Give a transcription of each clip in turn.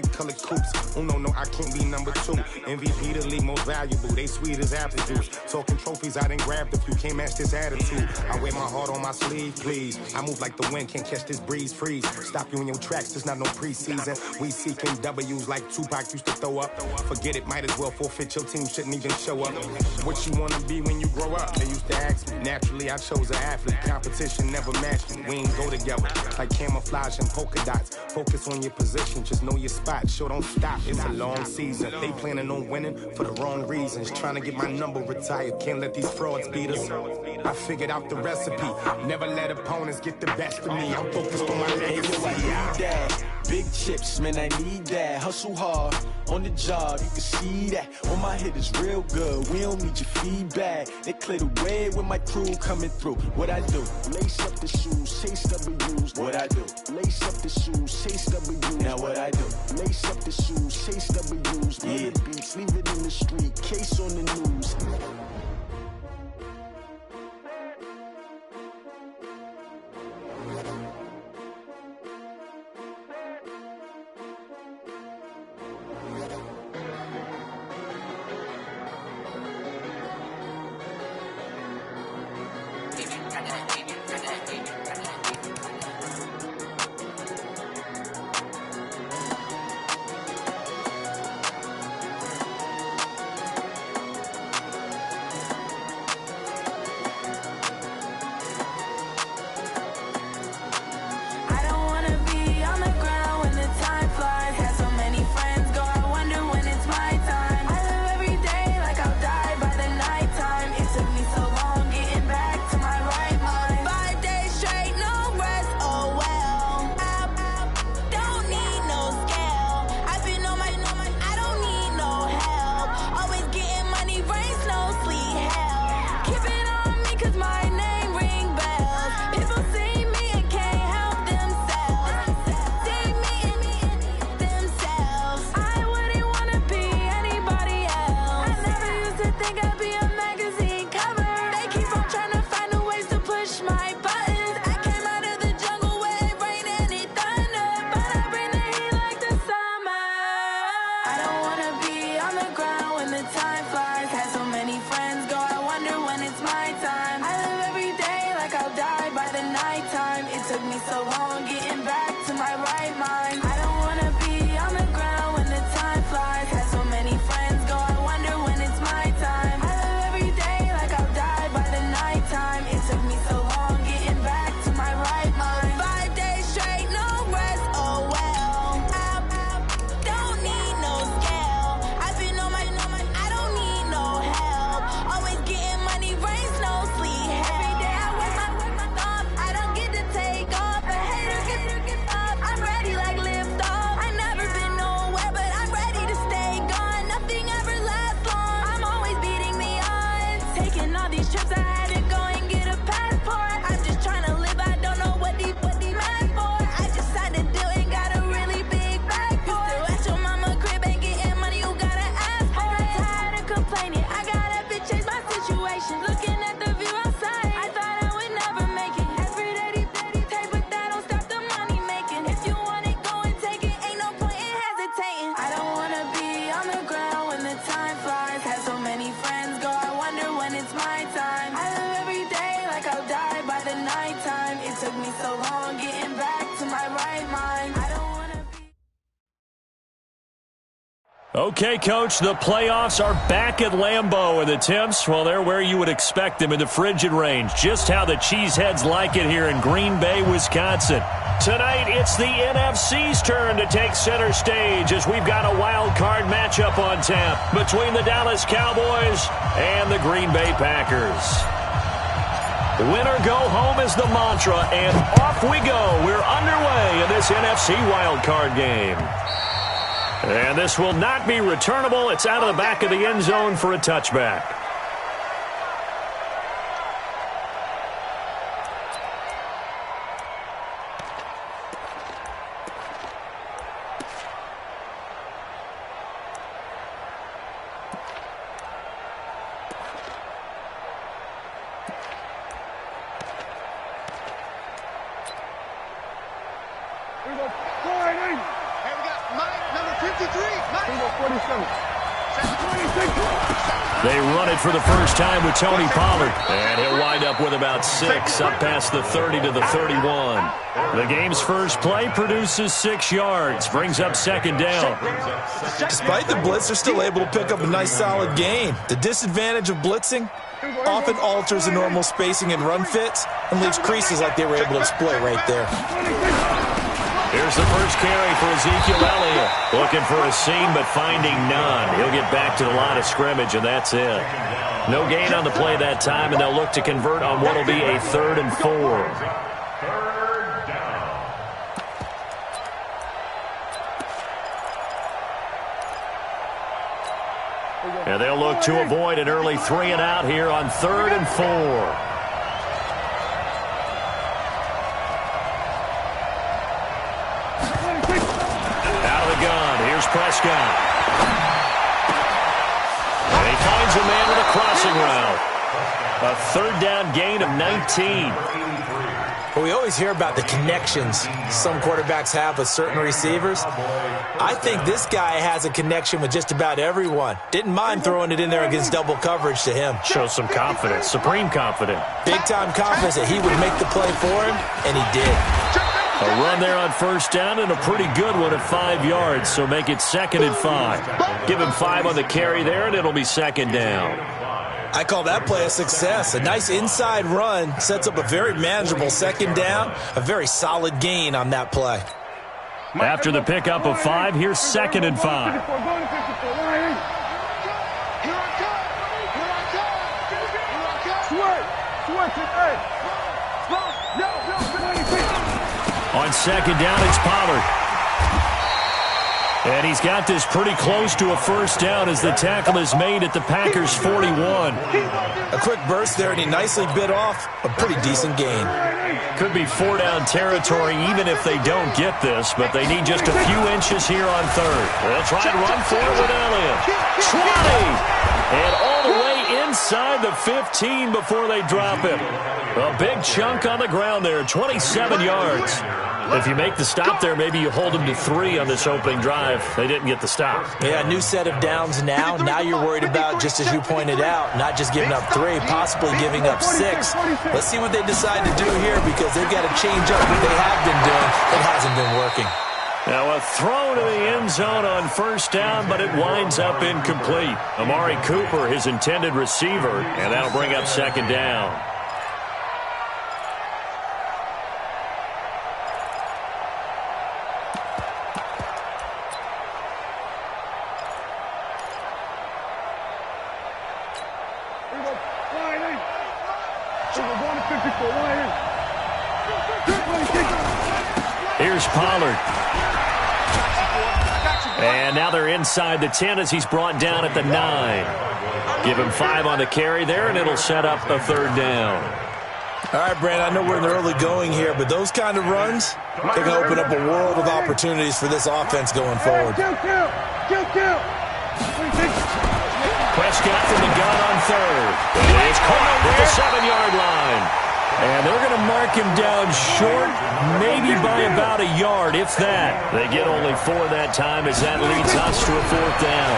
grape-colored coupes. No, I can't be number 2. MVP the league most valuable. They sweet as apple juice. Talking trophies, I done grabbed a few. Can't match this attitude. I wear my heart on my sleeve, please. I move like the wind, can't catch this breeze, freeze. Stop you in your tracks, there's not no preseason. We seeking W's like Tupac used to throw up. Forget it, might as well forfeit. Your team shouldn't even show up. What you wanna be when you grow up? They used to ask me. Naturally, I chose an athlete. Competition never matched me. We ain't go together. Like camouflage and polka dots. Focus on your position, just know your spot. Sure, don't stop, it's a long season. They planning on winning for the wrong reasons. Trying to get my number retired. Can't let these frauds beat us. I figured out the recipe. Never let opponents get the best of me. I'm focused on my legacy. I need that. Big chips, man, I need that. Hustle hard on the job, you can see that. On my head is real good, we don't need your feedback. They clear the way with my crew coming through. What I do? Lace up the shoes, chase W's. What I do? Lace up the shoes, chase W's. Now what I do? Lace up the shoes, chase W's. Yeah. The beats, leave it in the street, case on the news. Okay, Coach, the playoffs are back at Lambeau, and the temps, well, they're where you would expect them in the frigid range. Just how the Cheeseheads like it here in Green Bay, Wisconsin. Tonight, it's the NFC's turn to take center stage as we've got a wild card matchup on tap between the Dallas Cowboys and the Green Bay Packers. Win or go home is the mantra, and off we go. We're underway in this NFC wild card game. And this will not be returnable. It's out of the back of the end zone for a touchback. Here we go. Hey, we got Mike, number They run it for the first time with Tony Pollard. And he'll wind up with about 6, up past the 30 to the 31. The game's first play produces 6 yards, brings up second down. Despite the blitz, they're still able to pick up a nice, solid gain. The disadvantage of blitzing often alters the normal spacing and run fits and leaves creases like they were able to exploit right there. Here's the first carry for Ezekiel Elliott. Looking for a seam, but finding none. He'll get back to the line of scrimmage, and that's it. No gain on the play that time, and they'll look to convert on what will be a 3rd and 4. And they'll look to avoid an early 3 and out here on 3rd and 4. Here's Prescott. And he finds a man with a crossing route. A 3rd down gain of 19. Well, we always hear about the connections some quarterbacks have with certain receivers. I think this guy has a connection with just about everyone. Didn't mind throwing it in there against double coverage to him. Shows some confidence, supreme confidence. Big-time confidence that he would make the play for him, and he did. A run there on first down and a pretty good one at 5 yards, so make it 2nd and 5. Give him 5 on the carry there, and it'll be 2nd down. I call that play a success. A nice inside run sets up a very manageable 2nd down, a very solid gain on that play. After the pickup of 5, here's 2nd and 5. On 2nd down, it's Pollard. And he's got this pretty close to a 1st down as the tackle is made at the Packers' 41. A quick burst there, and he nicely bit off a pretty decent gain. Could be 4-down territory even if they don't get this, but they need just a few inches here on 3rd. They'll try and run for it with Elliott. 20! And all the way inside the 15 before they drop it. A big chunk on the ground there, 27 yards. If you make the stop there, maybe you hold them to 3 on this opening drive. They didn't get the stop. Yeah, new set of downs now. Now you're worried about, just as you pointed out, not just giving up 3, possibly giving up 6. Let's see what they decide to do here, because they've got to change up what they have been doing. It hasn't been working. Now a throw to the end zone on 1st down, but it winds up incomplete. Amari Cooper, his intended receiver, and that'll bring up 2nd down. Here's Pollard. And now they're inside the 10 as he's brought down at the 9. Give him 5 on the carry there, and it'll set up a 3rd down. All right, Brand, I know we're in the early going here, but those kind of runs, they can open up a world of opportunities for this offense going forward. Prescott from the gun on 3rd. And it's caught at the 7-yard line. And they're going to mark him down short, maybe by about a yard, if that. They get only 4 that time as that leads us to a 4th down.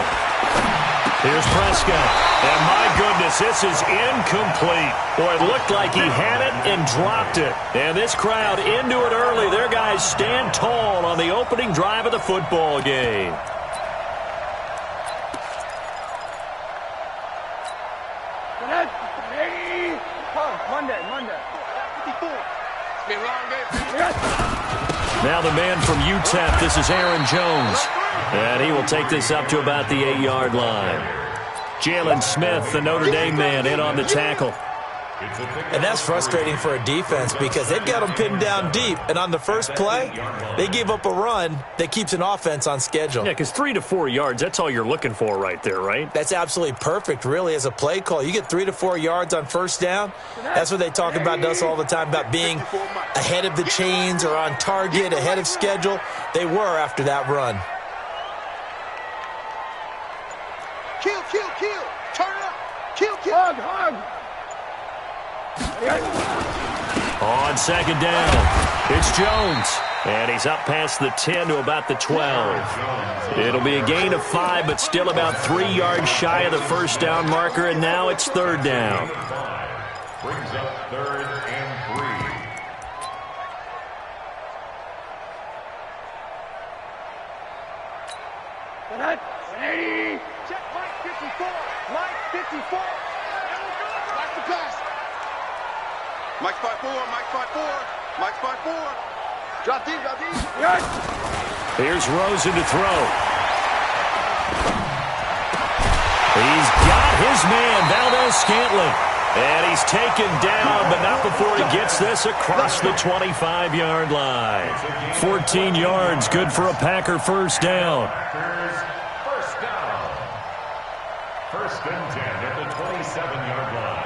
Here's Prescott. And my goodness, this is incomplete. Boy, it looked like he had it and dropped it. And this crowd into it early. Their guys stand tall on the opening drive of the football game. Now the man from UTEP, this is Aaron Jones. And he will take this up to about the 8-yard line. Jalen Smith, the Notre Dame man, in on the tackle. And that's frustrating for a defense because they've got them pinned down deep. And on the first play, they gave up a run that keeps an offense on schedule. Yeah, because 3 to 4 yards, that's all you're looking for right there, right? That's absolutely perfect, really, as a play call. You get 3 to 4 yards on 1st down. That's what they talk about to us all the time, about being ahead of the chains or on target, ahead of schedule. They were after that run. Kill. Turn it up. Kill. Hug. On 2nd down, it's Jones. And he's up past the 10 to about the 12. It'll be a gain of 5, but still about 3 yards shy of the first down marker, and now it's third down. Brings up 3rd and 3. Check Mike 54. Mike 54. Mike the pass. Mike 5-4. Mike 5-4. Mike 5-4. Drop deep. Drop deep. Yes. Here's Rosen to throw. He's got his man, Valdez-Scantling. And he's taken down, but not before he gets this across the 25-yard line. 14 yards, good for a Packer first down. First down. 1st and 10 at the 27-yard line.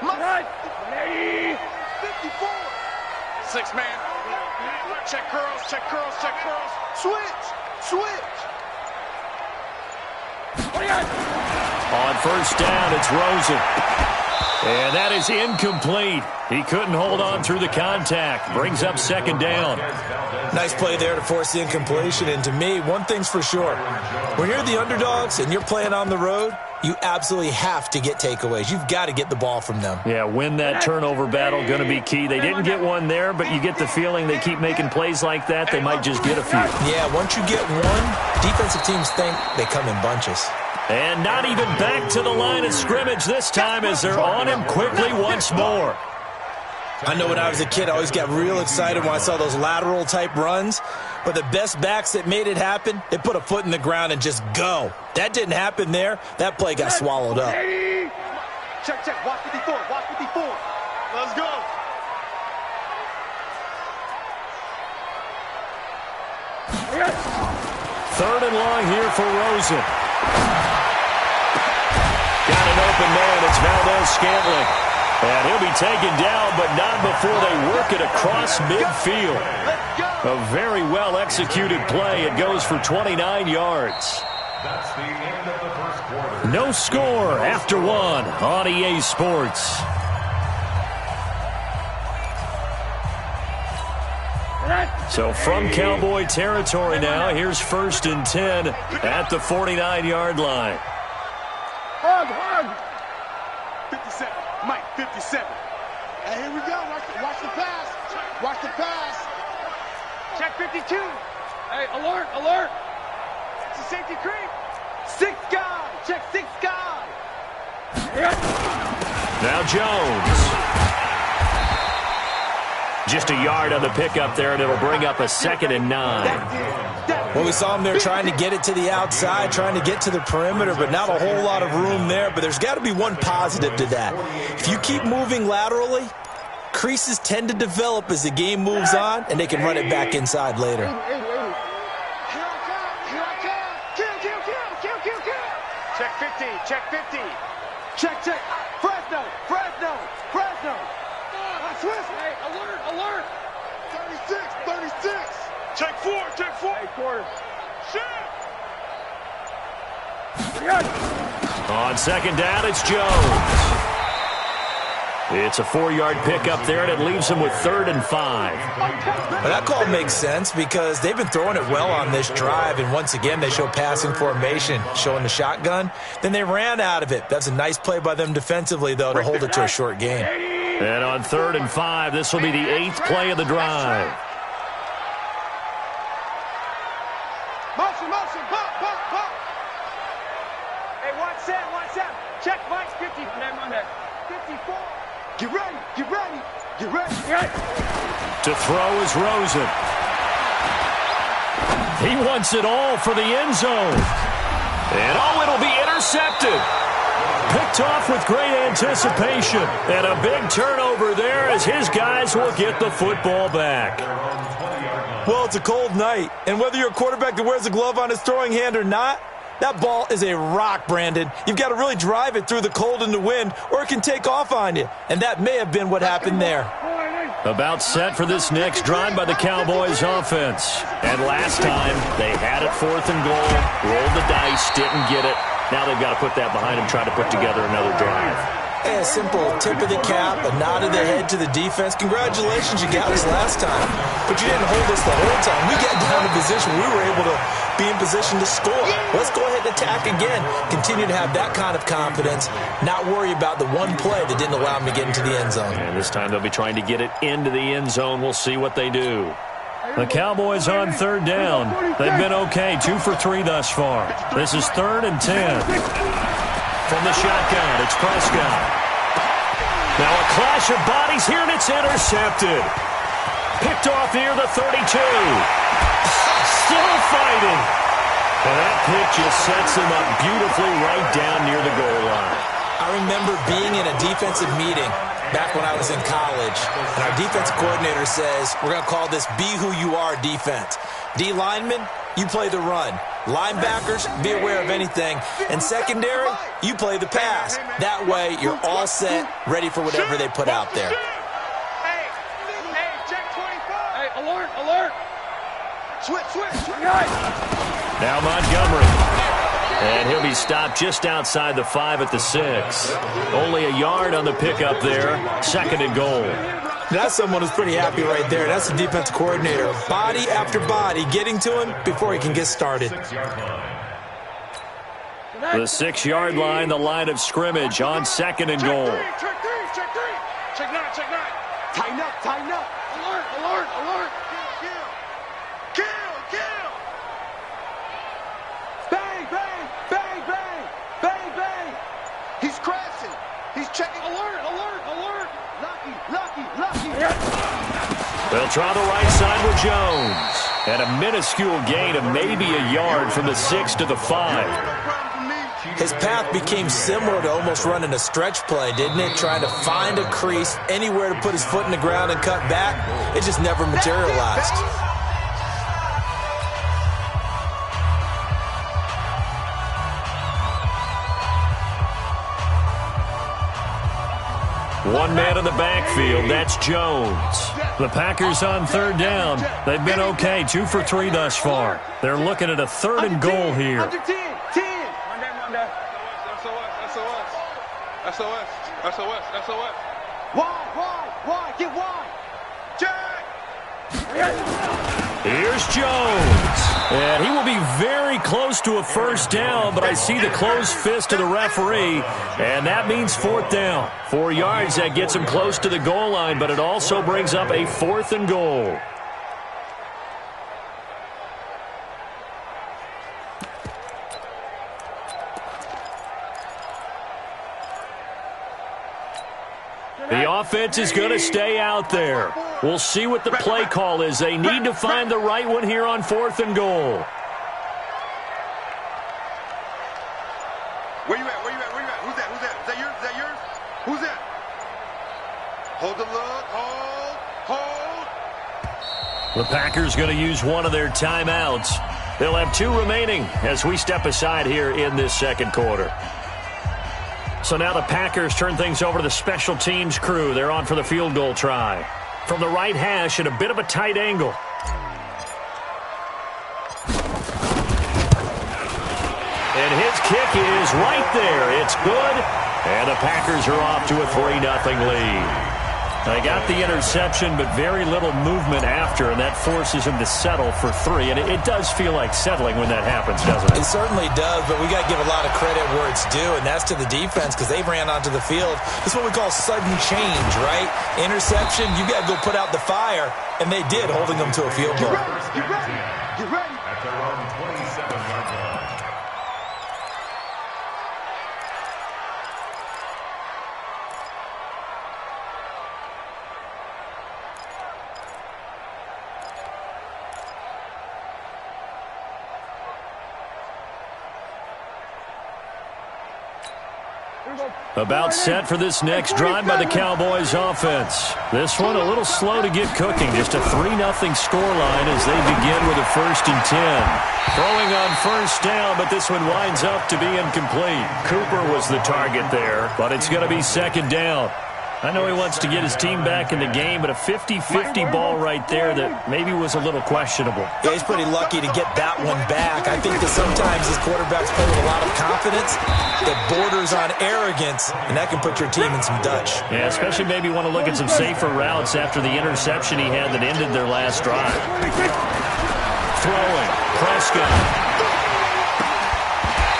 Mike 54. 6-man. Check curls, check curls, check curls. Switch, switch. On first down, it's Rosen. And that is incomplete. He couldn't hold on through the contact. Brings up second down. Nice play there to force the incompletion. And to me, one thing's for sure. When you're the underdogs and you're playing on the road, you absolutely have to get takeaways. You've got to get the ball from them. Yeah, win that turnover battle, going to be key. They didn't get one there, but you get the feeling they keep making plays like that, they might just get a few. Yeah, once you get one, defensive teams think they come in bunches. And not even back to the line of scrimmage this time as they're on him quickly once more. I know when I was a kid, I always got real excited when I saw those lateral-type runs. But the best backs that made it happen, they put a foot in the ground and just go. That didn't happen there. That play got swallowed up. Check, check. Watch 54. Watch 54. Let's go. Third and long here for Rosen. Got an open man. It's Valdez-Scantling. And he'll be taken down, but not before they work it across midfield. A very well-executed play. It goes for 29 yards. That's the end of the first quarter. No score after one on EA Sports. So from Cowboy territory now, here's 1st and 10 at the 49-yard line. Hug. 57. Mike, 57. And here we go. Watch the pass. Watch the pass. Check 52. Hey, alert. It's a safety creep. 6 guy. Check 6 guy. Now Jones. Just a yard on the pickup there, and it'll bring up a 2nd and 9. Well, we saw him there trying to get it to the outside, trying to get to the perimeter, but not a whole lot of room there. But there's got to be one positive to that. If you keep moving laterally, creases tend to develop as the game moves on, and they can run it back inside later. Check 50. Check 50. Check. Fresno. Swiss. Hey, alert. 36. Check 4. Hey, quarter. Shit. On second down, it's Jones. It's a 4-yard pickup there, and it leaves him with 3rd and 5. Well, that call makes sense because they've been throwing it well on this drive, and once again they show passing formation, showing the shotgun. Then they ran out of it. That's a nice play by them defensively, though, to hold it to a short game. And on 3rd and 5, this will be the 8th play of the drive. Motion, bump. Hey, watch Sam. Check Mike 50. 54. Get ready. To throw is Rosen. He wants it all for the end zone. And it'll be intercepted. Picked off with great anticipation. And a big turnover there as his guys will get the football back. Well, it's a cold night, and whether you're a quarterback that wears a glove on his throwing hand or not, that ball is a rock, Brandon. You've got to really drive it through the cold and the wind, or it can take off on you. And that may have been what happened there. About set for this next drive by the Cowboys offense. And last time, they had it 4th and goal, rolled the dice, didn't get it. Now they've got to put that behind them, try to put together another drive. Hey, a simple tip of the cap, a nod of the head to the defense. Congratulations, you got us last time. But you didn't hold us the whole time. We got down to position. We were able to be in position to score. Let's go ahead and attack again. Continue to have that kind of confidence. Not worry about the one play that didn't allow them to get into the end zone. And this time they'll be trying to get it into the end zone. We'll see what they do. The Cowboys on third down. They've been okay, 2 for 3 thus far. This is 3rd and 10. From the shotgun, it's Prescott. Now a clash of bodies here, and it's intercepted. Picked off near the 32. Still fighting. And that pick just sets him up beautifully right down near the goal line. I remember being in a defensive meeting back when I was in college, and our defense coordinator says, we're going to call this Be Who You Are defense. D linemen, you play the run. Linebackers, be aware of anything. And secondary, you play the pass. That way, you're all set, ready for whatever they put out there. Hey, check 25. Hey, alert. Switch. Now Montgomery. And he'll be stopped just outside the 5 at the 6. Only a yard on the pickup there. 2nd and goal. That's someone who's pretty happy right there. That's the defense coordinator. Body after body getting to him before he can get started. The 6-yard line, the line of scrimmage on 2nd and goal. Check 9. Tighten up. Alert. Kill. Bang. He's crashing. He's checking. Alert. Lucky. They'll try the right side with Jones. And a minuscule gain of maybe a yard from the 6 to the 5. His path became similar to almost running a stretch play, didn't it? Trying to find a crease, anywhere to put his foot in the ground and cut back. It just never materialized. One man in the backfield, that's Jones. The Packers on third down. They've been okay, 2 for 3 thus far. They're looking at a 3rd and goal here. Under 10. SOS. Why? Get wide. Jack. Here's Jones. And he will be very close to a first down, but I see the closed fist of the referee, and that means 4th down. 4 yards, that gets him close to the goal line, but it also brings up a 4th and goal. The offense is going to stay out there. We'll see what the play call is. They need to find the right one here on 4th and goal. Where you at? Who's that? Is that yours? Who's that? Hold the look. Hold. The Packers going to use one of their timeouts. They'll have 2 remaining as we step aside here in this 2nd quarter. So now the Packers turn things over to the special teams crew. They're on for the field goal try. From the right hash at a bit of a tight angle. And his kick is right there. It's good. And the Packers are off to a 3-0 lead. They got the interception, but very little movement after, and that forces him to settle for 3. And it does feel like settling when that happens, doesn't it? It certainly does, but we got to give a lot of credit where it's due, and that's to the defense because they ran onto the field. It's what we call sudden change, right? Interception, you got to go put out the fire, and they did, holding them to a field goal. Get ready. At their own 27-yard line. About set for this next drive by the Cowboys offense. This one a little slow to get cooking. Just a 3-0 scoreline as they begin with a 1st and 10. Throwing on first down, but this one winds up to be incomplete. Cooper was the target there, but it's going to be 2nd down. I know he wants to get his team back in the game, but a 50-50 ball right there that maybe was a little questionable. Yeah, he's pretty lucky to get that one back. I think that sometimes these quarterbacks play with a lot of confidence that borders on arrogance, and that can put your team in some Dutch. Yeah, especially maybe want to look at some safer routes after the interception he had that ended their last drive. Throwing, Prescott.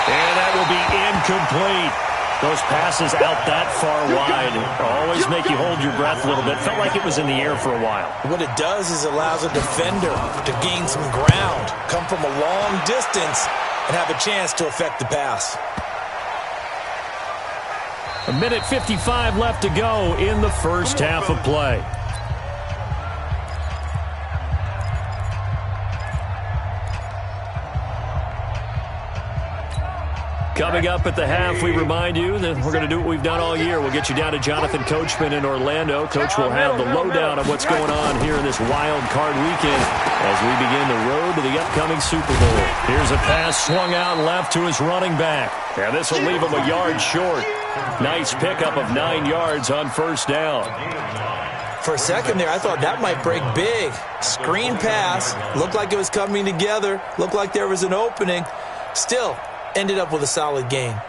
And that will be incomplete. Those passes out that far wide always make you hold your breath a little bit. Felt like it was in the air for a while. What it does is allows a defender to gain some ground, come from a long distance, and have a chance to affect the pass. 1:55 left to go in the first half of play. Coming up at the half, we remind you that we're going to do what we've done all year. We'll get you down to Jonathan Coachman in Orlando. Coach will have the lowdown of what's going on here in this wild card weekend as we begin the road to the upcoming Super Bowl. Here's a pass swung out left to his running back. And this will leave him a yard short. Nice pickup of 9 yards on first down. For a second there, I thought that might break big. Screen pass. Looked like it was coming together. Looked like there was an opening. Still, ended up with a solid gain.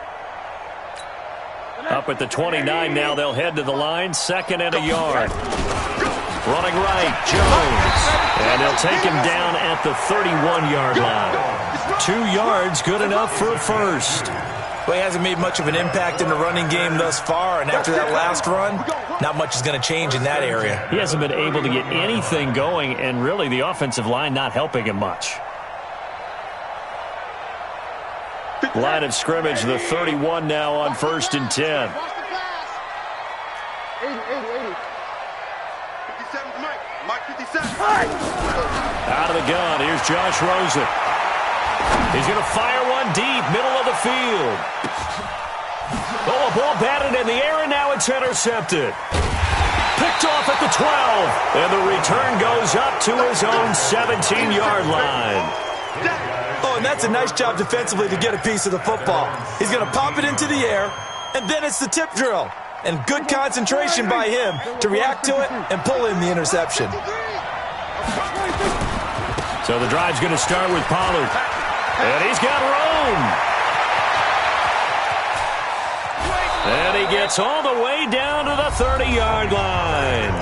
Up at the 29 now, they'll head to the line. 2nd and a yard. Running right, Jones. And they'll take him down at the 31-yard line. 2 yards, good enough for a first. Well, he hasn't made much of an impact in the running game thus far, and after that last run, not much is going to change in that area. He hasn't been able to get anything going, and really the offensive line not helping him much. Line of scrimmage, the 31 now on 1st and 10. 80, 80. 57's Mike. Mike 57. Out of the gun, here's Josh Rosen. He's going to fire one deep, middle of the field. Oh, a ball batted in the air, and now it's intercepted. Picked off at the 12, and the return goes up to his own 17-yard line. Oh, and that's a nice job defensively to get a piece of the football. He's going to pop it into the air, and then it's the tip drill. And good concentration by him to react to it and pull in the interception. So the drive's going to start with Pollard. And he's got room. And he gets all the way down to the 30-yard line.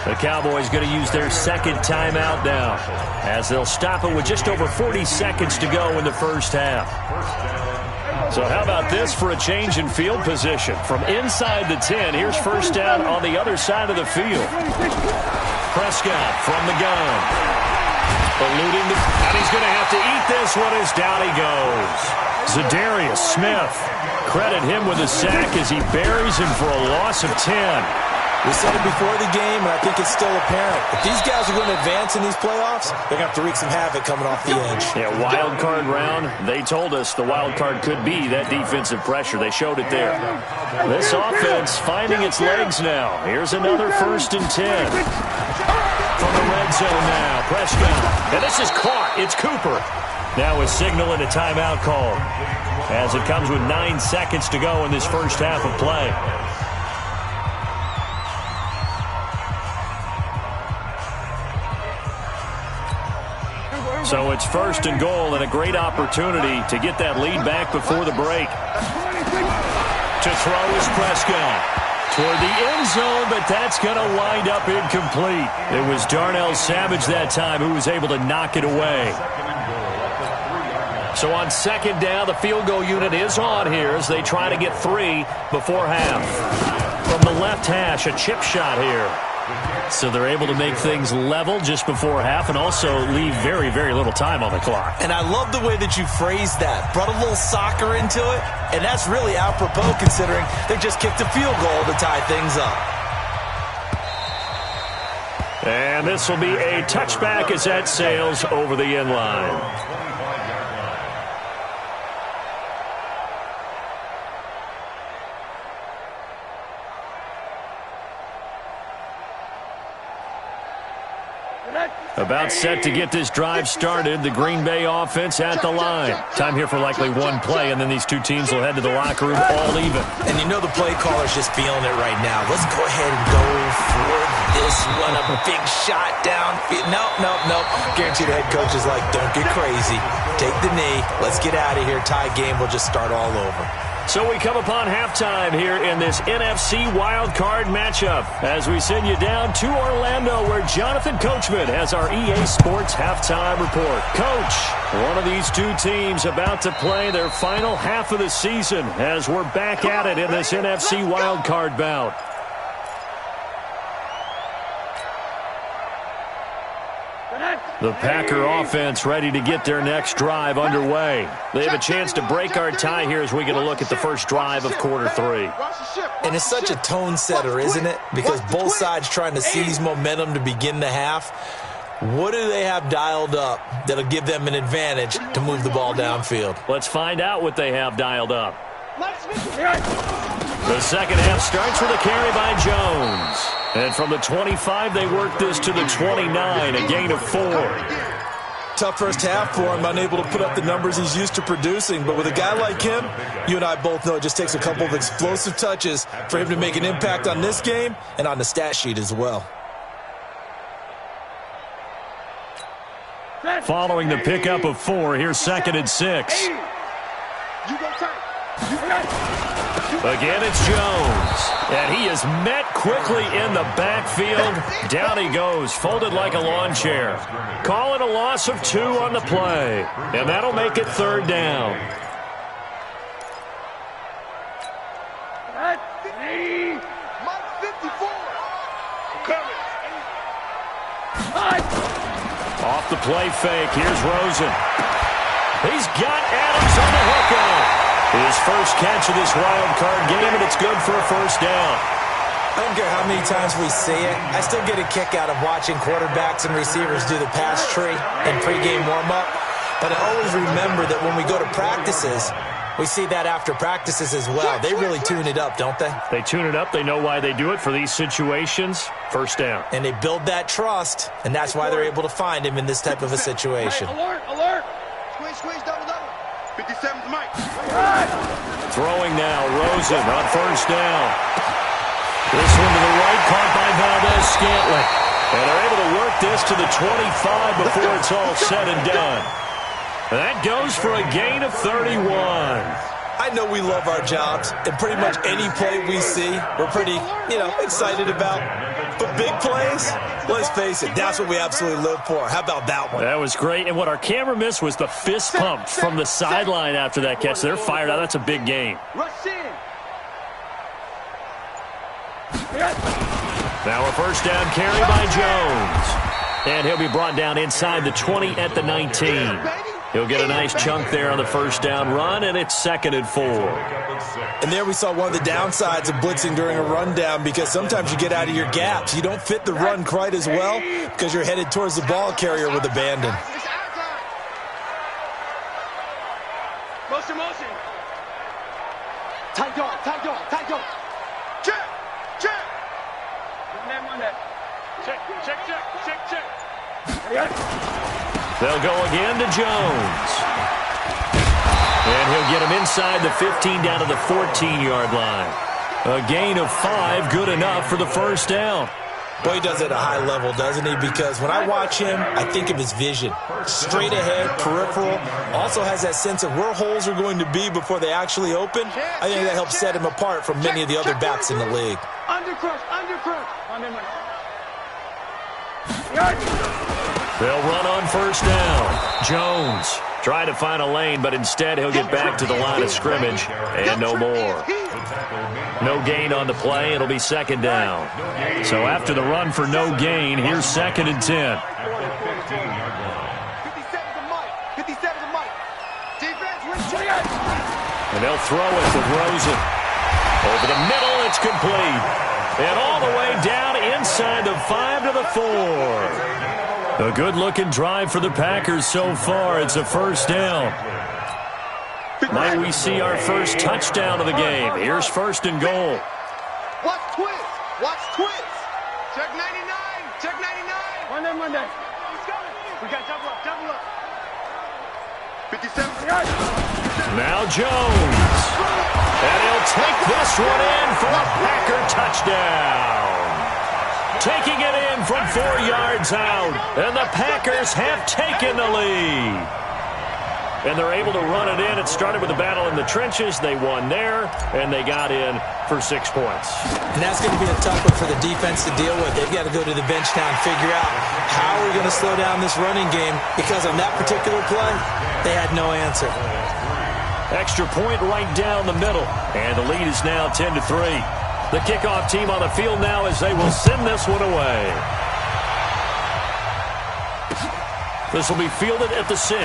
The Cowboys going to use their 2nd timeout now as they'll stop it with just over 40 seconds to go in the first half. So how about this for a change in field position? From inside the 10, here's first down on the other side of the field. Prescott from the gun. Eluding and he's going to have to eat this one as down he goes. Zadarius Smith. Credit him with a sack as he buries him for a loss of 10. We said it before the game, and I think it's still apparent. If these guys are going to advance in these playoffs, they're going to have to wreak some havoc coming off the edge. Yeah, wild card round. They told us the wild card could be that defensive pressure. They showed it there. This offense finding its legs now. Here's another 1st and 10. From the red zone now, Prescott. And this is caught. It's Cooper. Now is signaling a timeout call as it comes with 9 seconds to go in this first half of play. So it's 1st and goal and a great opportunity to get that lead back before the break. To throw is Prescott. Toward the end zone, but that's going to wind up incomplete. It was Darnell Savage that time who was able to knock it away. So on 2nd down, the field goal unit is on here as they try to get 3 before half. From the left hash, a chip shot here. So they're able to make things level just before half and also leave very, very little time on the clock. And I love the way that you phrased that. Brought a little soccer into it, and that's really apropos considering they just kicked a field goal to tie things up. And this will be a touchback as that sails over the end line. About set to get this drive started. The Green Bay offense at the line. Time here for likely one play, and then these two teams will head to the locker room all even. And you know the play caller's just feeling it right now. Let's go ahead and go for this one. A big shot down. Nope. Guarantee the head coach is like, don't get crazy. Take the knee. Let's get out of here. Tie game. We'll just start all over. So we come upon halftime here in this NFC wildcard matchup as we send you down to Orlando where Jonathan Coachman has our EA Sports halftime report. Coach, one of these two teams about to play their final half of the season as we're back at it in this NFC wildcard bout. The Packer offense ready to get their next drive underway. They have a chance to break our tie here as we get a look at the first drive of quarter three. And it's such a tone setter, isn't it? Because both sides trying to seize momentum to begin the half. What do they have dialed up that'll give them an advantage to move the ball downfield? Let's find out what they have dialed up. The second half starts with a carry by Jones. And from the 25, they work this to the 29, a gain of 4. Tough first half for him, unable to put up the numbers he's used to producing. But with a guy like him, you and I both know it just takes a couple of explosive touches for him to make an impact on this game and on the stat sheet as well. Following the pickup of 4, here's 2nd and 6. Again, it's Jones. And he is met quickly in the backfield. Down he goes, folded like a lawn chair. Call it a loss of 2 on the play. And that'll make it 3rd down. Off the play fake, here's Rosen. He's got Adams on the hookup. His first catch of this wild card game, and it's good for a first down. I don't care how many times we see it. I still get a kick out of watching quarterbacks and receivers do the pass tree in pregame warm-up. But I always remember that when we go to practices, we see that after practices as well. They really tune it up, don't they? They tune it up. They know why they do it for these situations. First down. And they build that trust, and that's why they're able to find him in this type of a situation. Alert! Squeeze, double. 57's Mike. Throwing now, Rosen on first down. This one to the right, caught by Valdez-Scantling. And they're able to work this to the 25 before it's all said and done. And that goes for a gain of 31. I know we love our jobs, and pretty much any play we see, we're pretty, excited about. But big plays, let's face it, that's what we absolutely live for. How about that one? That was great. And what our camera missed was the fist pump from the sideline after that catch. They're fired out. That's a big gain. Now a first down carry by Jones. And he'll be brought down inside the 20 at the 19. He'll get a nice chunk there on the first down run, and it's 2nd and 4. And there we saw one of the downsides of blitzing during a rundown, because sometimes you get out of your gaps. You don't fit the run quite as well because you're headed towards the ball carrier with abandon. Motion. Tight dog. Check. Run that. Check. They'll go again to Jones. And he'll get him inside the 15 down to the 14-yard line. A gain of 5, good enough for the first down. Boy, he does it at a high level, doesn't he? Because when I watch him, I think of his vision. Straight ahead, peripheral. Also has that sense of where holes are going to be before they actually open. I think that helps set him apart from many of the other backs in the league. Undercrush. They'll run on first down. Jones trying to find a lane, but instead he'll get back to the line of scrimmage, and no more. No gain on the play. It'll be 2nd down. So after the run for no gain, here's 2nd and 10. 57's Mike. And they'll throw it with Rosen. Over the middle, it's complete. And all the way down inside the 5 to the 4. A good-looking drive for the Packers so far. It's a first down. Might we see our first touchdown of the game? Here's 1st and goal. Watch twist. Check 99. Check 99. Monday. We got double up. 57. Now Jones. And he'll take this one in for a Packer touchdown. Taking it in from 4 yards out. And the Packers have taken the lead. And they're able to run it in. It started with a battle in the trenches. They won there, and they got in for 6 points. And that's going to be a tough one for the defense to deal with. They've got to go to the bench now and figure out how we're going to slow down this running game, because on that particular play, they had no answer. Extra point right down the middle, and the lead is now 10-3. The kickoff team on the field now as they will send this one away. This will be fielded at the 6.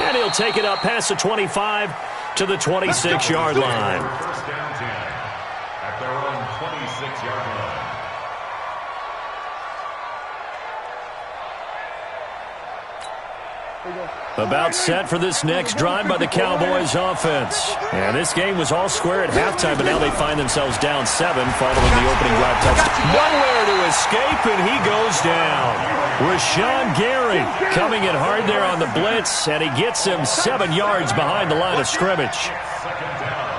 And he'll take it up past the 25 to the 26-yard line. First down 10 at their own 26-yard line. About set for this next drive by the Cowboys offense. And this game was all square at halftime, but now they find themselves down 7 following the opening drive touchdown. Nowhere to escape, and he goes down. Rashawn Gary coming in hard there on the blitz, and he gets him 7 yards behind the line of scrimmage. Second down.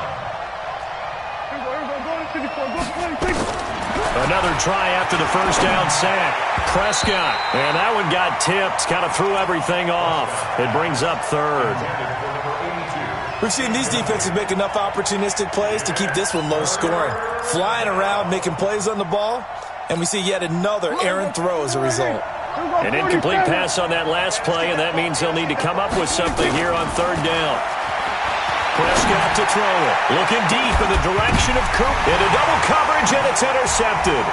Another try after the first down sack. Prescott, and that one got tipped, kind of threw everything off. It brings up 3rd. We've seen these defenses make enough opportunistic plays to keep this one low scoring. Flying around, making plays on the ball, and we see yet another errant throw as a result. An incomplete pass on that last play, and that means they'll need to come up with something here on 3rd down. Prescott to throw it. Looking deep in the direction of Coop. Into double coverage, and it's intercepted.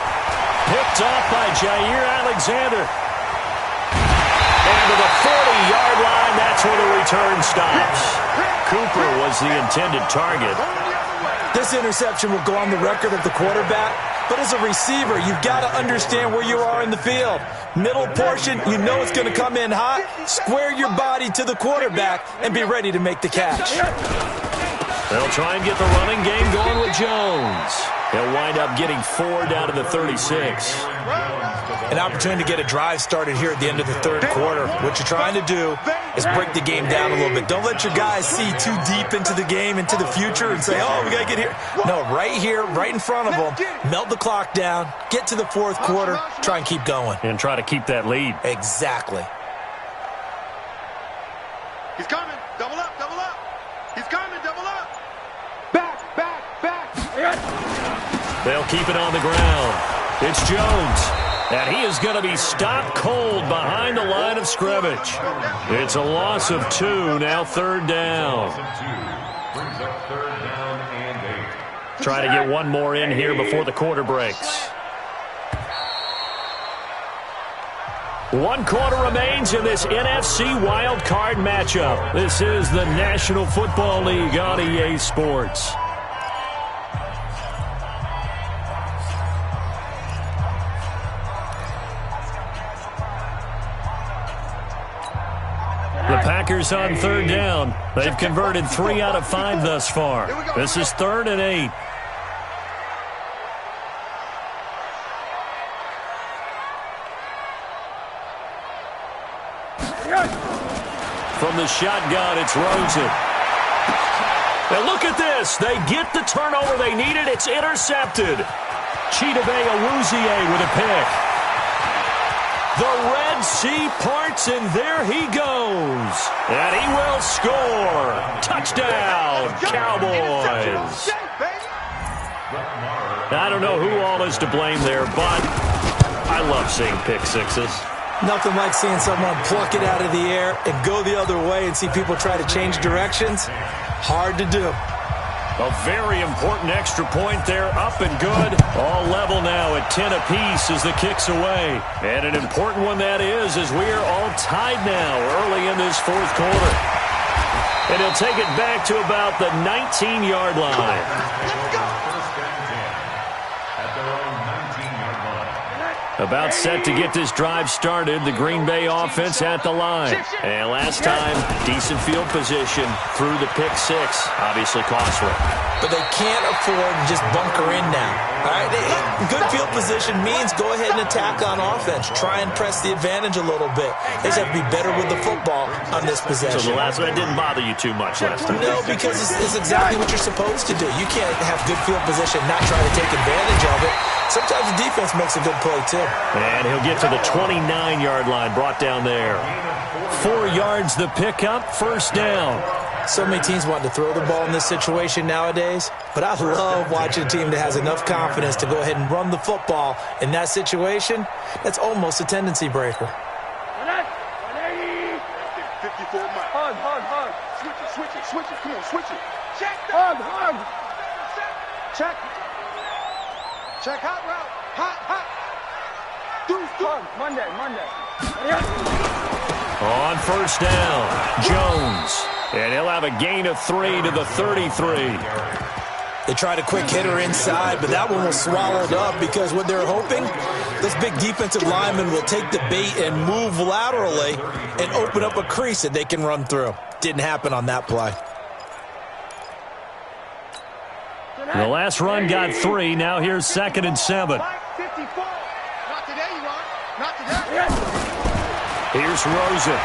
Picked off by Jair Alexander. And to the 40-yard line, that's where the return stops. Cooper was the intended target. This interception will go on the record of the quarterback, but as a receiver, you've got to understand where you are in the field. Middle portion, you know it's going to come in hot. Square your body to the quarterback and be ready to make the catch. They'll try and get the running game going with Jones. He'll wind up getting 4 down to the 36. An opportunity to get a drive started here at the end of the 3rd quarter. What you're trying to do is break the game down a little bit. Don't let your guys see too deep into the game, into the future, and say, oh, we got to get here. No, right here, right in front of them. Melt the clock down, get to the 4th quarter, try and keep going. And try to keep that lead. Exactly. He's coming. Double up. He's coming. Double up. Back. They'll keep it on the ground. It's Jones. And he is going to be stopped cold behind the line of scrimmage. It's a loss of 2, now 3rd down. Brings up 3rd down and 8. Try to get one more in here before the quarter breaks. 1 quarter remains in this NFC Wild Card matchup. This is the National Football League on EA Sports. The Packers on 3rd down. They've converted 3 out of 5 thus far. This is 3rd and 8. From the shotgun, it's Rosen. And look at this. They get the turnover they needed. It's intercepted. Chidobe Awuzie with a pick. The Red Sea parts, and there he goes. And he will score. Touchdown, Cowboys. I don't know who all is to blame there, but I love seeing pick sixes. Nothing like seeing someone pluck it out of the air and go the other way and see people try to change directions. Hard to do. A very important extra point there, up and good. All level now at 10 apiece as the kick's away. And an important one that is, as we are all tied now early in this 4th quarter. And he'll take it back to about the 19-yard line. About set to get this drive started. The Green Bay offense at the line. And last time, decent field position through the pick 6. Obviously costly. but they can't afford to just bunker in now. All right, good field position means go ahead and attack on offense. Try and press the advantage a little bit. They just have to be better with the football on this possession. So the last one didn't bother you too much last time? No, because it's exactly what you're supposed to do. You can't have good field position, not try to take advantage of it. Sometimes the defense makes a good play, too. And he'll get to the 29-yard line, brought down there. 4 yards the pickup, first down. So many teams want to throw the ball in this situation nowadays, but I love watching a team that has enough confidence to go ahead and run the football in that situation. That's almost a tendency breaker. 54 miles. Hug. Switch it. Come on, switch it. Check. Hug. Check. Hot route. Hot. Hug. Monday. On first down, Jones. And he'll have a gain of 3 to the 33. They tried a quick hitter inside, but that one was swallowed up because what they're hoping, this big defensive lineman will take the bait and move laterally and open up a crease that they can run through. Didn't happen on that play. The last run got 3. Now here's 2nd and 7. Not today, you are. Not today. Here's Rosen.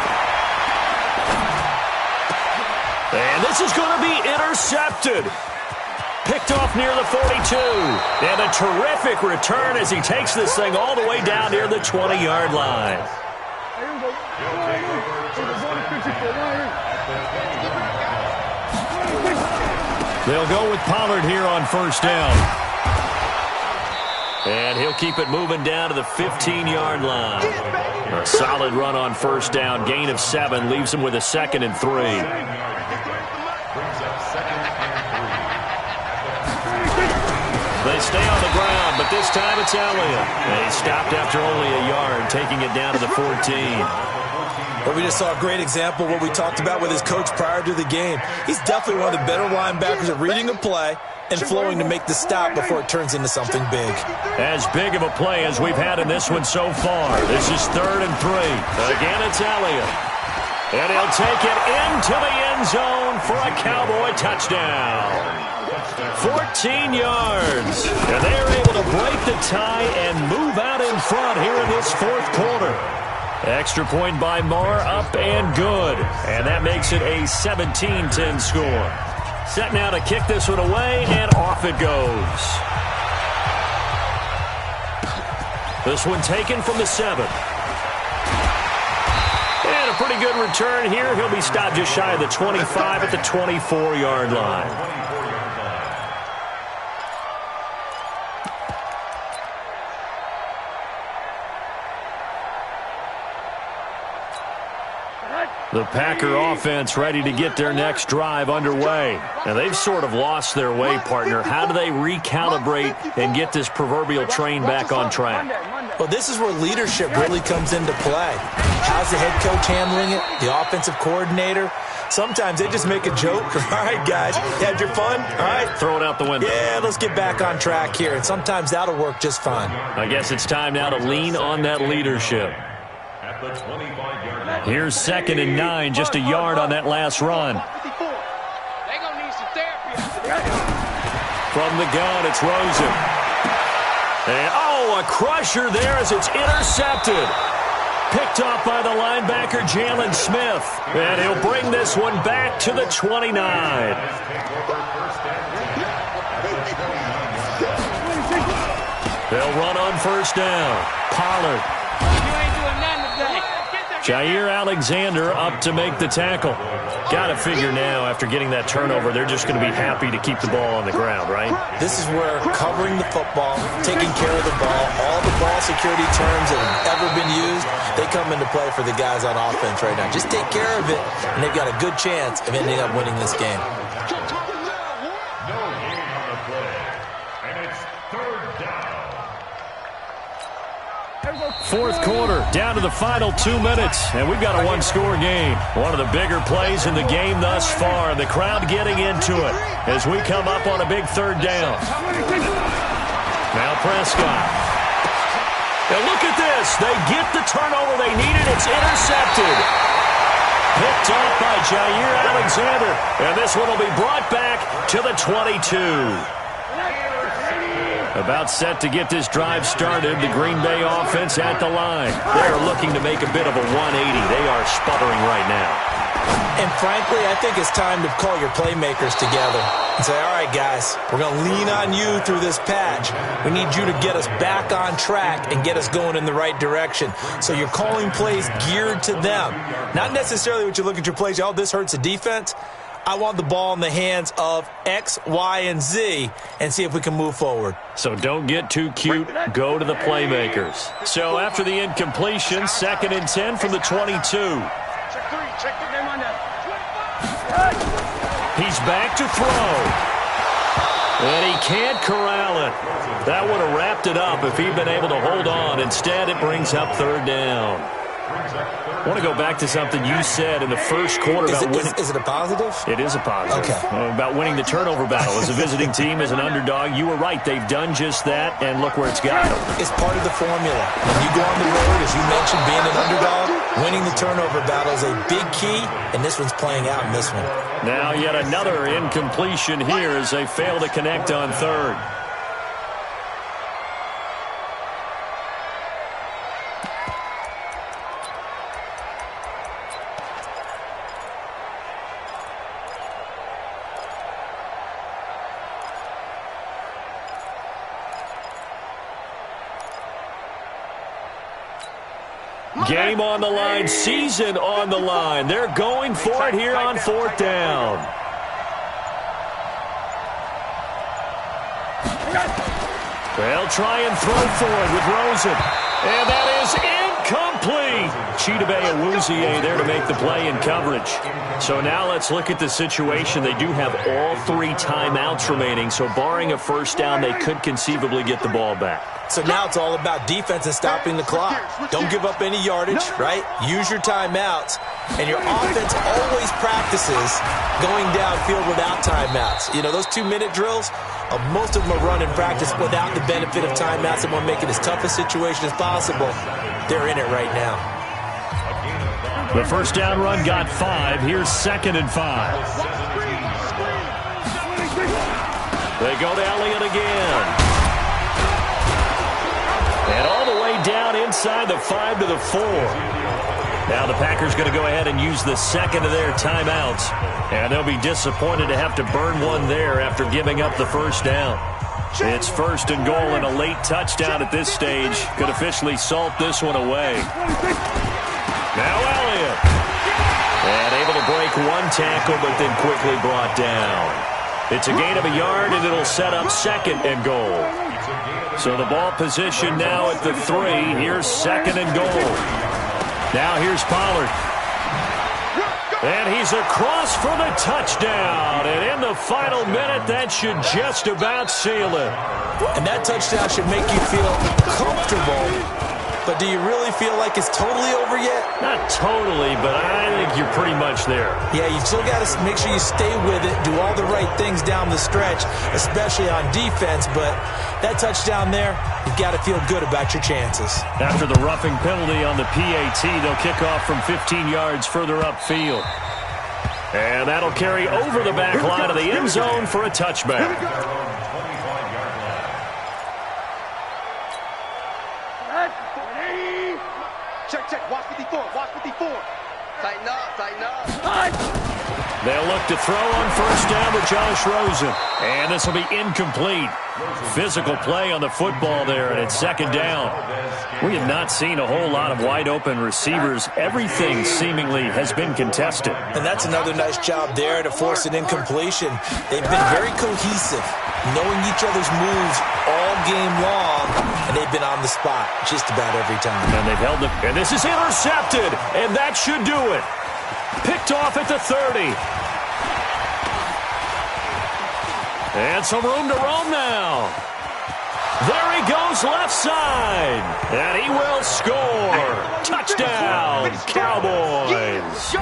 And this is going to be intercepted. Picked off near the 42. And a terrific return as he takes this thing all the way down near the 20-yard line. They'll go with Pollard here on first down. And he'll keep it moving down to the 15-yard line. A solid run on first down. Gain of 7 leaves him with a 2nd and 3. They stay on the ground, but this time it's Elliott. And he stopped after only a yard, taking it down to the 14. But we just saw a great example of what we talked about with his coach prior to the game. He's definitely one of the better linebackers at reading a play and flowing to make the stop before it turns into something big. As big of a play as we've had in this one so far. This is 3rd and 3. Again, it's Elliott. And he'll take it into the end zone for a Cowboy touchdown. 14 yards. And they're able to break the tie and move out in front here in this 4th quarter. Extra point by Marr, up and good. And that makes it a 17-10 score. Set now to kick this one away, and off it goes. This one taken from the 7. And a pretty good return here. He'll be stopped just shy of the 25 at the 24-yard line. The Packer offense ready to get their next drive underway. Now, they've sort of lost their way, partner. How do they recalibrate and get this proverbial train back on track? Well, this is where leadership really comes into play. How's the head coach handling it? The offensive coordinator? Sometimes they just make a joke. All right, guys, you had your fun? All right. Throw it out the window. Yeah, let's get back on track here. And sometimes that'll work just fine. I guess it's time now to lean on that leadership. Here's 2nd and 9, just a yard on that last run. From the gun, it's Rosen. And, a crusher there as it's intercepted. Picked off by the linebacker, Jalen Smith. And he'll bring this one back to the 29. They'll run on first down. Pollard. Jair Alexander up to make the tackle. Got to figure now, after getting that turnover, they're just going to be happy to keep the ball on the ground, right? This is where covering the football, taking care of the ball, all the ball security terms that have ever been used, they come into play for the guys on offense right now. Just take care of it, and they've got a good chance of ending up winning this game. Fourth quarter, down to the final 2 minutes, and we've got a one-score game. One of the bigger plays in the game thus far, and the crowd getting into it as we come up on a big 3rd down. Now Prescott. Now look at this. They get the turnover they needed. It's intercepted. Picked off by Jair Alexander. And this one will be brought back to the 22. About set to get this drive started. The Green Bay offense at the line. They're looking to make a bit of a 180. They are sputtering right now. And frankly, I think it's time to call your playmakers together and say, all right, guys, we're going to lean on you through this patch. We need you to get us back on track and get us going in the right direction. So you're calling plays geared to them. Not necessarily what you look at your plays, oh, this hurts the defense. I want the ball in the hands of X, Y, and Z and see if we can move forward. So don't get too cute. Go to the playmakers. So after the incompletion, 2nd and 10 from the 22. Check the name on that. He's back to throw. And he can't corral it. That would have wrapped it up if he'd been able to hold on. Instead, it brings up 3rd down. I want to go back to something you said in the first quarter about winning. Is it a positive? It is a positive. Okay. About winning the turnover battle. As a visiting team, as an underdog, you were right. They've done just that, and look where it's got them. It's part of the formula. When you go on the road, as you mentioned, being an underdog, winning the turnover battle is a big key, and this one's playing out in this one. Now yet another incompletion here as they fail to connect on 3rd. Game on the line, season on the line. They're going for it here on 4th down. They'll try and throw for it with Rosen. And that is incomplete. Chidobe Awuzie there to make the play in coverage. So now let's look at the situation. They do have all 3 timeouts remaining, so barring a 1st down, they could conceivably get the ball back. So now it's all about defense and stopping the clock. Don't give up any yardage, right? Use your timeouts. And your offense always practices going downfield without timeouts. You know, those 2-minute drills, most of them are run in practice without the benefit of timeouts and want to make it as tough a situation as possible. They're in it right now. The 1st down run got 5. Here's 2nd and 5. They go to Elliott again. And all the way down inside the 5 to the 4. Now the Packers going to go ahead and use the 2nd of their timeouts. And they'll be disappointed to have to burn one there after giving up the 1st down. It's 1st and goal, and a late touchdown at this stage could officially salt this one away. Now Elliott. And able to break one tackle, but then quickly brought down. It's a gain of a yard, and it'll set up 2nd and goal. So the ball position now at the 3. Here's 2nd and goal. Now here's Pollard. And he's across for the touchdown. And in the final minute, that should just about seal it. And that touchdown should make you feel comfortable. But do you really feel like it's totally over yet? Not totally, but I think you're pretty much there. Yeah, you've still got to make sure you stay with it, do all the right things down the stretch, especially on defense. But that touchdown there, you've got to feel good about your chances. After the roughing penalty on the PAT, they'll kick off from 15 yards further upfield. And that'll carry over the back line of the end zone for a touchback. Check. Watch 54. Tighten up. They'll look to throw on 1st down with Josh Rosen. And this will be incomplete. Physical play on the football there, and it's 2nd down. We have not seen a whole lot of wide-open receivers. Everything seemingly has been contested. And that's another nice job there to force an incompletion. They've been very cohesive, knowing each other's moves all game long, and they've been on the spot just about every time. And they've held it. And this is intercepted, and that should do it. Picked off at the 30. And some room to roam now. There he goes left side. And he will score. Touchdown, Cowboys.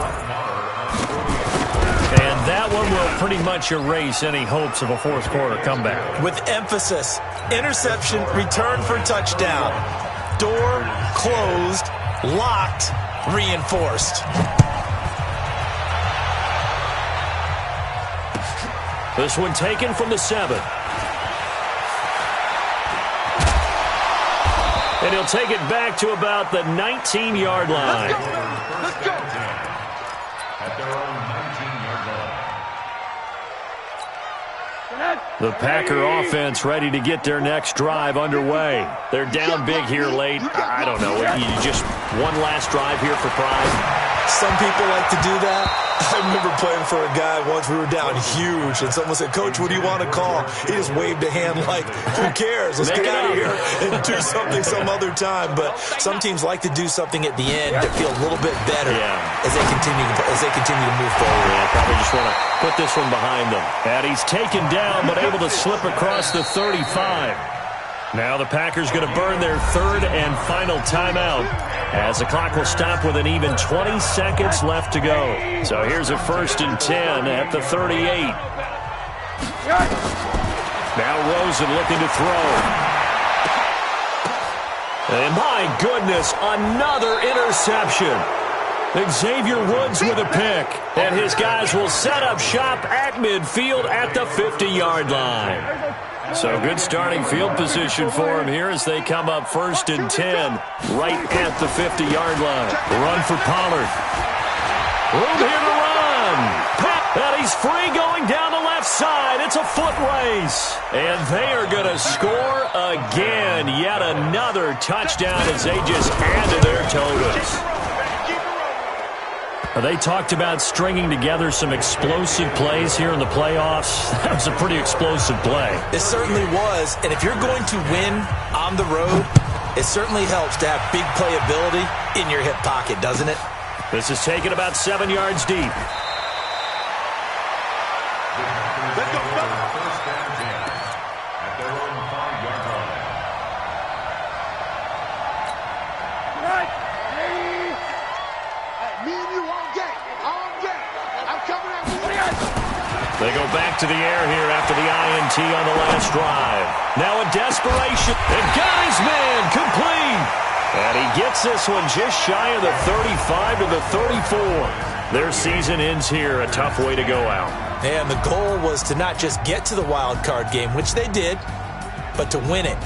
And that one will pretty much erase any hopes of a 4th quarter comeback. With emphasis, interception, return for touchdown. Door closed, locked, reinforced. This one taken from the 7. And he'll take it back to about the 19-yard line. Let's go. At their own 19-yard line. The Packer offense ready to get their next drive underway. They're down big here late. I don't know. You just one last drive here for pride. Some people like to do that. I remember playing for a guy once. We were down huge, and someone said, "Coach, what do you want to call?" He just waved a hand like, "Who cares? Let's get out of here and do something some other time." But some teams like to do something at the end to feel a little bit better as they continue to move forward. Yeah, probably just want to put this one behind them. And he's taken down, but able to slip across the 35. Now the Packers going to burn their third and final timeout as the clock will stop with an even 20 seconds left to go. So here's a 1st and 10 at the 38. Now Rosen looking to throw. And my goodness, another interception. Xavier Woods with a pick. And his guys will set up shop at midfield at the 50-yard line. So good starting field position for him here as they come up 1st and 10 right at the 50-yard line. Run for Pollard. Room here to run. And he's free going down the left side. It's a foot race. And they are going to score again. Yet another touchdown as they just add to their totals. They talked about stringing together some explosive plays here in the playoffs. That was a pretty explosive play. It certainly was. And if you're going to win on the road, it certainly helps to have big playability in your hip pocket, doesn't it? This is taken about 7 yards deep. Let's go. 1st and 10 at their own 5-yard line. Right. Me and you all game. I'm coming at you. They go back to the air here after the INT on the last drive. Now a desperation. And got his man complete. And he gets this one just shy of the 35 to the 34. Their season ends here. A tough way to go out. And the goal was to not just get to the wild card game, which they did, but to win it.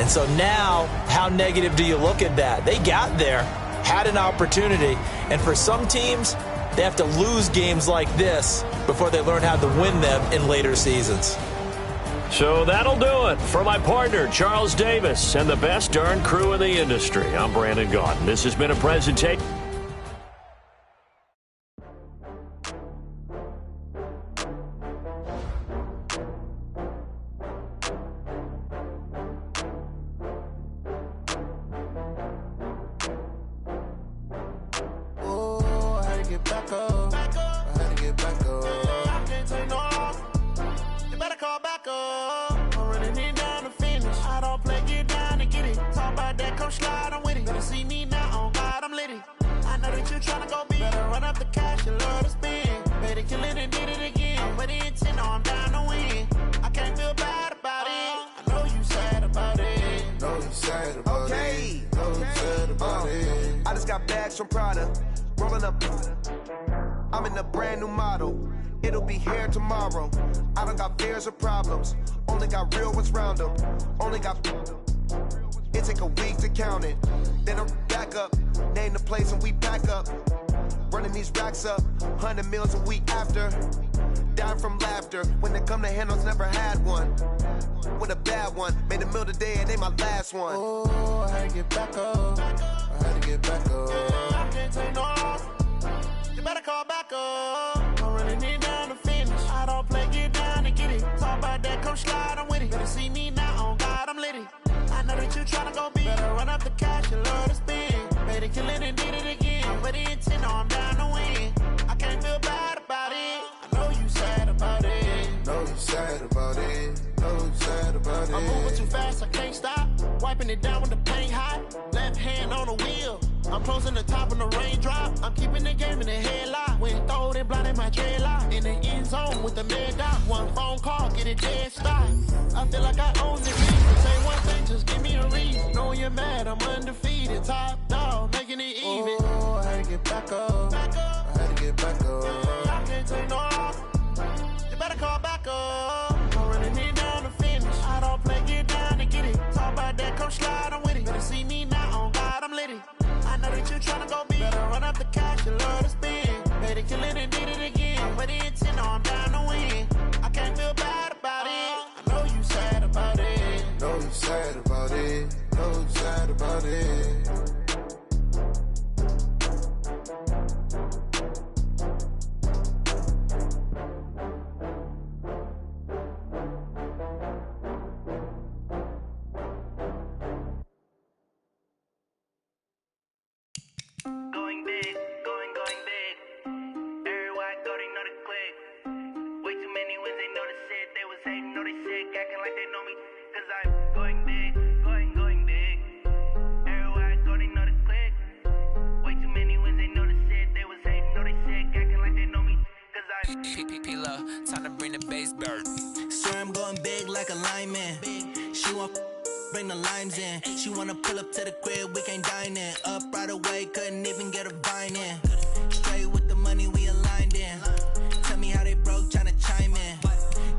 And so now, how negative do you look at that? They got there, had an opportunity, and for some teams, they have to lose games like this before they learn how to win them in later seasons. So that'll do it for my partner, Charles Davis, and the best darn crew in the industry. I'm Brandon Gaudin. This has been a presentation. I'm in a brand new model. It'll be here tomorrow. I don't got fears or problems. Only got real ones round them. Only got. It take a week to count it. Then I'm back up. Name the place and we back up. Running these racks up. 100 meals a week after. Dying from laughter. When they come to handles, never had one. With a bad one. Made a meal today and they my last one. Oh, I had to get back up. I had to get back up. I can't take no off. You better call back up. I'm running it down to finish. I don't play, get down and get it. Talk about that, come slide, I'm with it. Better see me now, on God, I'm litty. I know that you tryna go big. Better run up the cash, you love to spend. Made it, kill it, and did it again. But the intent, no, I'm down to win. I can't feel bad about it. I know you sad about it. Know you sad about it. Know you sad about it. I'm moving too fast, I can't stop. Wiping it down with the paint hot. Left hand on the wheel. I'm closing the top of the raindrop. I'm keeping the game in the headlock. When throwed and blinded my dreadlock. In the end zone with the mad dot. One phone call, get it dead stop. I feel like I own the reason. Say one thing, just give me a reason. Knowing you're mad, I'm undefeated. Top dog, making it even. Oh, I had to get back up. I had to get back up. I can't take no off. better call back up. I'm running it down to finish. I don't play, get down to get it. Talk about that, come slide, I'm with it. Better see me now, on God, I'm litty. I know that you tryna go big. Better run up the cash, you love to spend. Better kill it and did it again. But the intent, no, I'm down to win. I can't feel bad about it. I know you sad about it. Know you sad about it. Know you sad about it. Going big, going big. Everywhere I go, they know the click. Way too many wins, they know the shit. They was hating, know they sick, acting like they know me. Cause I'm going big, going big. Everywhere I go, they know the click. Way too many wins, they know the shit. They was hating, know they sick, acting like they know me. Cause I'm P-P-P-Lo, time to bring the bass bird. swear I'm going big like a lineman. She want bring the limes in. She wanna pull up to the crib, we can't dine in. Up right away, couldn't even get a vine in. Straight with the money we aligned in. Tell me how they broke, tryna chime in.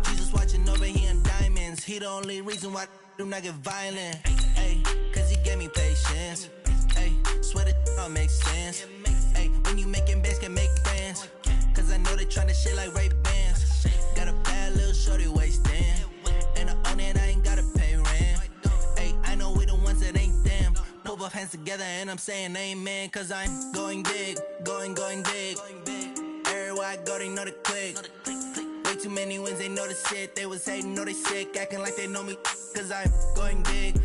Jesus watching over, he in diamonds. He the only reason why I do not get violent. Ay, cause he gave me patience. Ay, swear that all makes sense. Ay, when you making bands, can make friends. Cause I know they tryna shit like Ray-Bans. Got a bad little shorty wasting. And I own it, I ain't gotta pay rent. Ay, I know we the ones that ain't them. Put both hands together and I'm saying amen. Cause I'm going big, going big. Everywhere I go, they know the click. Way too many wins, they know the shit. They was hating, know they sick, acting like they know me. Cause I'm going big.